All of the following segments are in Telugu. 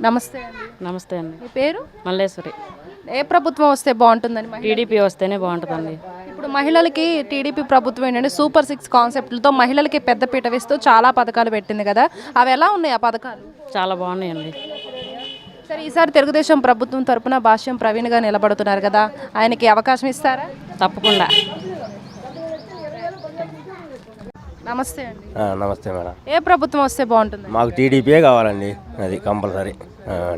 నమస్తే అండి. నమస్తే అండి. మీ పేరు? మల్లేశ్వరి. ఏ ప్రభుత్వం వస్తే బాగుంటుందని టీడీపీ వస్తేనే బాగుంటుందండి. ఇప్పుడు మహిళలకి టీడీపీ ప్రభుత్వం ఏంటంటే సూపర్ 6 కాన్సెప్ట్లతో మహిళలకి పెద్దపీట వేస్తూ చాలా పథకాలు పెట్టింది కదా, అవి ఎలా ఉన్నాయి ఆ పథకాలు? చాలా బాగున్నాయండి. సరే, ఈసారి తెలుగుదేశం ప్రభుత్వం తరపున భాష్యం ప్రవీణ్గా నిలబడుతున్నారు కదా, ఆయనకి అవకాశం ఇస్తారా? తప్పకుండా. నమస్తే అండి. నమస్తే మేడం. ఏ ప్రభుత్వం వస్తే బాగుంటుంది? మాకు టీడీపీ కావాలండి, అది కంపల్సరీ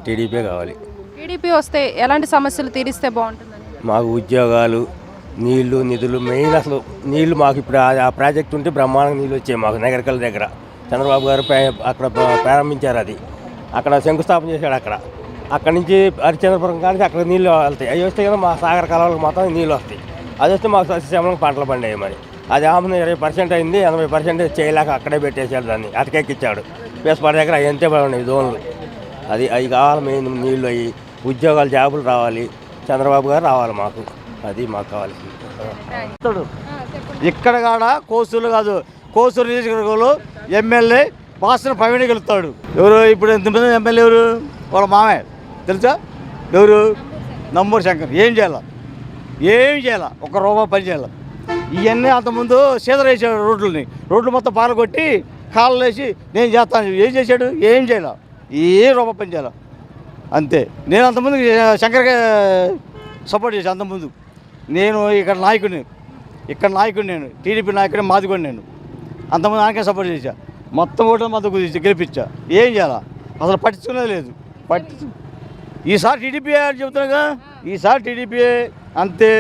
టీడీపీ కావాలి. టీడీపీ వస్తే ఎలాంటి సమస్యలు తీరిస్తే బాగుంటుందని? మాకు ఉద్యోగాలు, నీళ్లు, నిధులు, మెయిన్ అసలు నీళ్లు మాకు ఇప్పుడు ఆ ప్రాజెక్ట్ ఉంటే బ్రహ్మాండంగా నీళ్ళు వచ్చాయి మాకు నగరికల్ దగ్గర. చంద్రబాబు గారు అక్కడ ప్రారంభించారు, అది అక్కడ శంకుస్థాపన చేశాడు. అక్కడ నుంచి హరిచంద్రపురం కానీ అక్కడ నీళ్ళు వెళ్తాయి. అవి వస్తే కదా మా సాగర కాలువలకు మొత్తం నీళ్ళు వస్తాయి. అది వస్తే మాకు సస్యశ్యామలకు పంటలు పండాయి. మరి అది ఆమె 20% అయింది, 80% చేయలేక అక్కడే పెట్టేశాడు, దాన్ని అటకెక్కిచ్చాడు. పేసపాడు దగ్గర అవి ఎంతే బాగున్నాయి దోన్లు. అవి కావాలి మెయిన్ నీళ్ళు. అవి ఉద్యోగాలు, జాబులు రావాలి, చంద్రబాబు గారు రావాలి మాకు, అది మాకు కావాల్సింది. ఇక్కడ కాడ కోసూరు కాదు, కోసూరు నియోజకవర్గంలో ఎమ్మెల్యే వాసన ప్రవీణ్ గెలుస్తాడు. ఎవరు ఇప్పుడు ఎంతమంది ఎమ్మెల్యే? ఎవరు? వాళ్ళ మామయ్య తెలుసా? ఎవరు? నంబూరు శంకర్. ఏం చేయాల? ఒక రూపాయి పని చేయాలి. ఇవన్నీ అంతకుముందు సీదర్ వేసాడు రోడ్లు మొత్తం పాలగొట్టి కాళ్ళు వేసి నేను చేస్తాను. ఏం చేశాడు? ఏం చేయాల? ఏ రూపాయి పని చేయాల అంతే. నేను అంతకుముందు శంకర్కి సపోర్ట్ చేశాను. అంతకుముందు నేను ఇక్కడ నాయకుడిని నేను టీడీపీ నాయకుడిని, మాది కూడా నేను అంతకుముందు ఆయనకే సపోర్ట్ చేశా. మొత్తం ఓట్ల మద్దతు గెలిపించా. ఏం చేయాలా? అసలు పట్టించుకునేది లేదు. ఈసారి టీడీపీ చెబుతున్నాగా, ఈసారి టీడీపీ అంతే.